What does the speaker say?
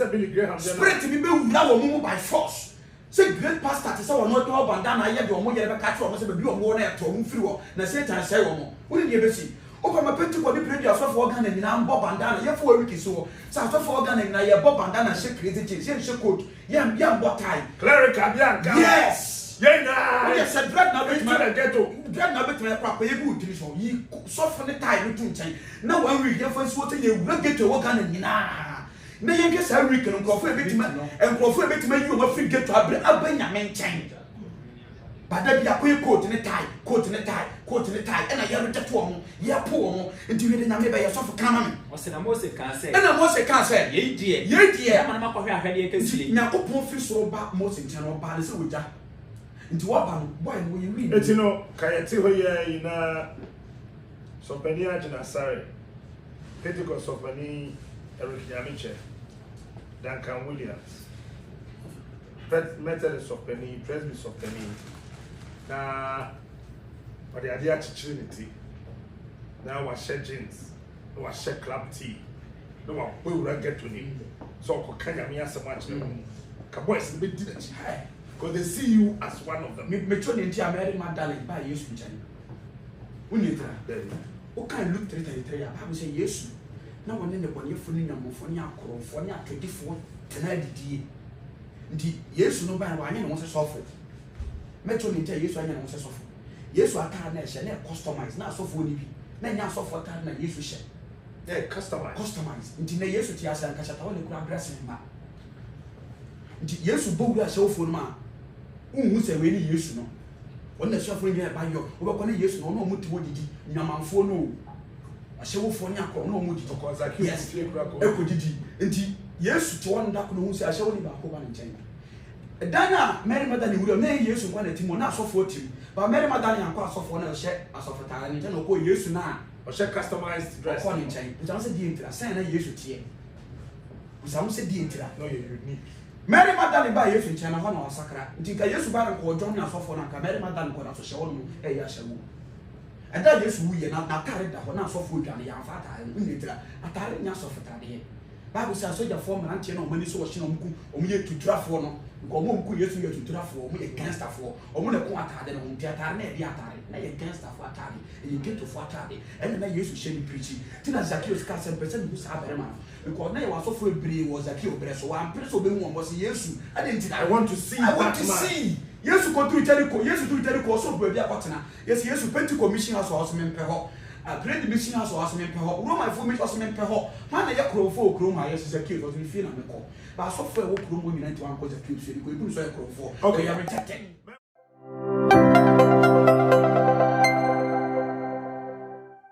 Billy Graham. Spirit me be wura by force. Say great pastor to say we no do bandana ye de omo ye be catch omo say be omo na eto omo free wo na Satan say omo. Wo dey be see. Opa ma Pentecost be pray so for organ na mbo bandana ye for week so. Say so for organ na ye bo bandana she crazy thing. She coat. Ye mbo tie. Clerical bianca. Yes. Yeah, yes, I dread now bit my ghetto. Dread now bit my proper you good to so. Ye soften the tie you nchen. Now when we get first what you get to organ na. Na yen get say week no crofo ebetima encrofo ebetima yi o ma free get to abanya menchen. Bada bia coat ne tie e na ye rete to omo ye po omo nti we de nyame be ye sofo kama me o se na Mose kan say e na Mose kan say ye die ama na makɔhwe ahwede e kasile nya kopon fi soro ba Mose nchen no ba ne se woja nti wa ba no boy no ye wi eti no kayete ho ye ina sopani agina sare Pentecost sopani Eric Nyame Duncan Williams Methodist sopani Presby sopani na odi ade a Trinity na wa share jeans wa share club tea no wa we get to ni so ko kanya me asem a kire mu ka boys be di that because they see you as one of them me choni nti Mary Magdalene ba Yesu nchani unitra o kan Luke 3:33 ya Bible say Yesu na wonne ne bone fo ni nyamofo ni akorofo ni atodifo tena didie ndi Yesu no ba na anye ne wo se sofo me choni nti Yesu anye ne wo se sofo Yesu aka na ehye na customize na asofo ni bi na nya asofo aka na Yesu hye yeah customize nti na Yesu ti asa nka chata wole kura blessing ma nti Yesu bo wura hye ofo no ma unhu se we ni Yesu no wonna sofo ni ba yo wo be ko na Yesu no no muti wodidi nyamanfo no ahye wofo ni akọ no mu didi ko Zaki fie kura ko ekodidi nti Yesu ti won da ko no hu se ahye wo ni ba ko ba ne nchen Dana Mary Magdalene wura na Yesu kwa na timo na asofo tim ba Mary Magdalene akọ asofo na hye asofo tare ni na ko Yesu na o share customized dress ko ni nchen nti am se di entira sen na Yesu tie usam se di entira no you unique Mary Magdalene ba Yesu nchen na ho na wasakra nti ka Yesu ba ko John na asofo na ka Mary Magdalene ko na so hye wo no e ya hye wo ada Yesu wuye na tare da ho na asofo dwane ya fa tare ni entira atare nya asofo tare Bible says soldier form and anti no money so she no mku omu ye tuturafo no ko mo mku Yesu ye tuturafo omu ye gangsterfo omu na ko atade no nti atare na e bi atare na ye gangsterfo atare e ye geto fo atare and na Yesu she ni preach tina Zacchaeus ka say person who sa bere man because na ye wasofo ebire wo Zacchaeus bere so wa mpere so be hu omo se Yesu I want to see Yesu ko turu Jericho so bo bia kwatena Yesu Pentecost mission house house mempe ho a great mission house house mempe ho Roma for me house mempe ho man na ye krofo okrom ha Yesu Zacchaeus was feel na me ko ba so for wo krom mo nyina nti wan ko Zacchaeus so ko ibu so ye krofo okay you are rejected